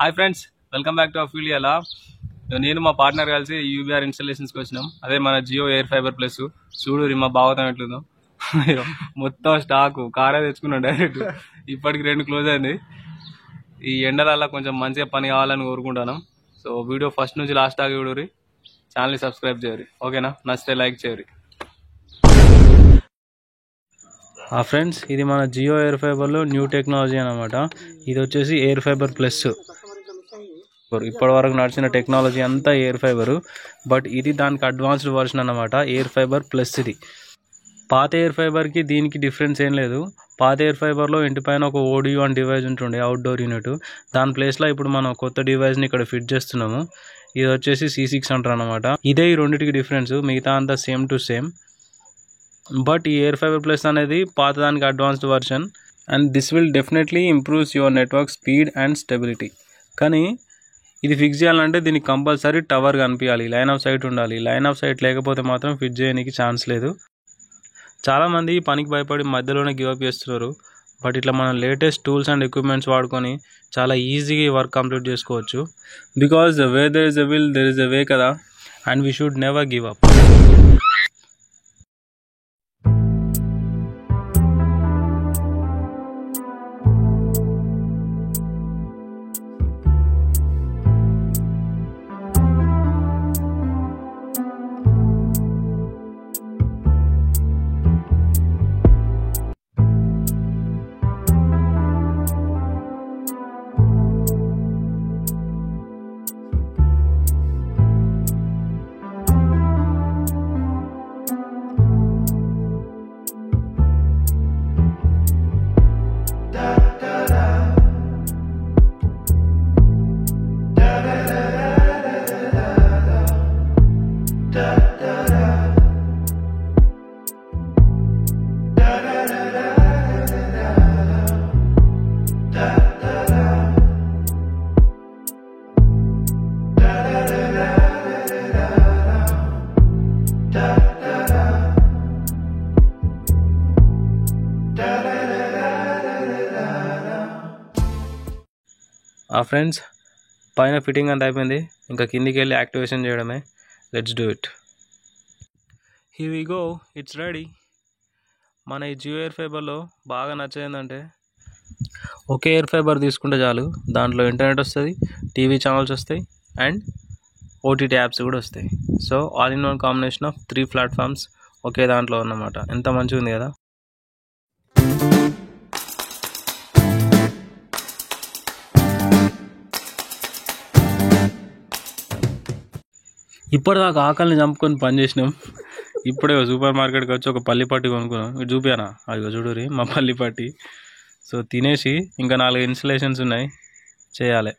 Hi friends, welcome back to Aphelia lab. నేను మా partner కలిసి యూబీఆర్ ఇన్స్టాలేషన్స్కి వచ్చినాం. అదే మన జియో ఎయిర్ ఫైబర్ ప్లస్. చూడు మా భాగవతం ఎట్లుందో. మొత్తం స్టాకు కారే తెచ్చుకున్నాం డైరెక్ట్. ఇప్పటికి 2 క్లోజ్ అయింది. ఈ ఎండలల్లో కొంచెం మంచిగా పని కావాలని కోరుకుంటాను. సో వీడియో ఫస్ట్ నుంచి లాస్ట్ దాకా చూడరి, ఛానల్ని సబ్స్క్రైబ్ చేయరు. ఓకేనా? నచ్చితే లైక్ చేయరు. ఫ్రెండ్స్, ఇది మన జియో ఎయిర్ ఫైబర్లో న్యూ టెక్నాలజీ అనమాట. ఇది వచ్చేసి ఎయిర్ ఫైబర్ ప్లస్. ఇప్పటి వరకు నడిచిన టెక్నాలజీ అంతా ఎయిర్ ఫైబరు, బట్ ఇది దానికి అడ్వాన్స్డ్ వర్షన్ అనమాట. Air fibre plus. ఇది పాత ఎయిర్ ఫైబర్కి దీనికి డిఫరెన్స్ ఏం లేదు. పాత ఎయిర్ ఫైబర్లో ఇంటిపైన ఒక ఓడియో అని డివైస్ ఉంటుండే, అవుట్డోర్ యూనిట్. దాని ప్లేస్లో ఇప్పుడు మనం కొత్త డివైస్ని ఇక్కడ ఫిట్ చేస్తున్నాము. ఇది వచ్చేసి C6 అంటారు అనమాట. ఇదే ఈ రెండింటికి డిఫరెన్స్. మిగతా అంతా సేమ్ టు సేమ్. బట్ ఈ ఎయిర్ ఫైబర్ ప్లస్ అనేది పాత దానికి advanced version, and this will definitely improves your network speed and stability. కానీ ఇది ఫిక్స్ చేయాలంటే దీనికి కంపల్సరీ టవర్ కనిపించాలి, లైన్ ఆఫ్ సైట్ ఉండాలి. లైన్ ఆఫ్ సైట్ లేకపోతే మాత్రం ఫిట్ చేయడానికి ఛాన్స్ లేదు. చాలామంది పనికి భయపడి మధ్యలోనే గివప్ చేస్తున్నారు. బట్ ఇట్లా మనం లేటెస్ట్ టూల్స్ అండ్ ఎక్విప్మెంట్స్ వాడుకొని చాలా ఈజీగా ఈ వర్క్ కంప్లీట్ చేసుకోవచ్చు. Because where there is a will there is a way కదా, and we should never give up. Friends, పైన ఫిట్టింగ్ అంతా అయిపోయింది. ఇంకా కిందికి వెళ్ళి యాక్టివేషన్ చేయడమే. Let's do it. Here we go, it's ready. మన ఈ జియో ఎయిర్ ఫైబర్లో బాగా నచ్చేందంటే ఒకే ఎయిర్ ఫైబర్ తీసుకుంటే చాలు, దాంట్లో ఇంటర్నెట్ వస్తుంది, టీవీ ఛానల్స్ వస్తాయి, అండ్ OTT యాప్స్ కూడా వస్తాయి. So all in one combination of 3 platforms ఒకే దాంట్లో అన్నమాట. ఎంత మంచిగా ఉంది కదా. ఇప్పటిదాకా ఆకలిని చంపుకొని పని చేసినాం. ఇప్పుడే సూపర్ మార్కెట్కి వచ్చి ఒక పల్లిపట్టి కొనుక్కున్నాం. ఇటు చూపానా, అది చూడురి మా పల్లిపట్టి. సో తినేసి ఇంకా 4 ఇన్స్టలేషన్స్ ఉన్నాయి, చేయాలి.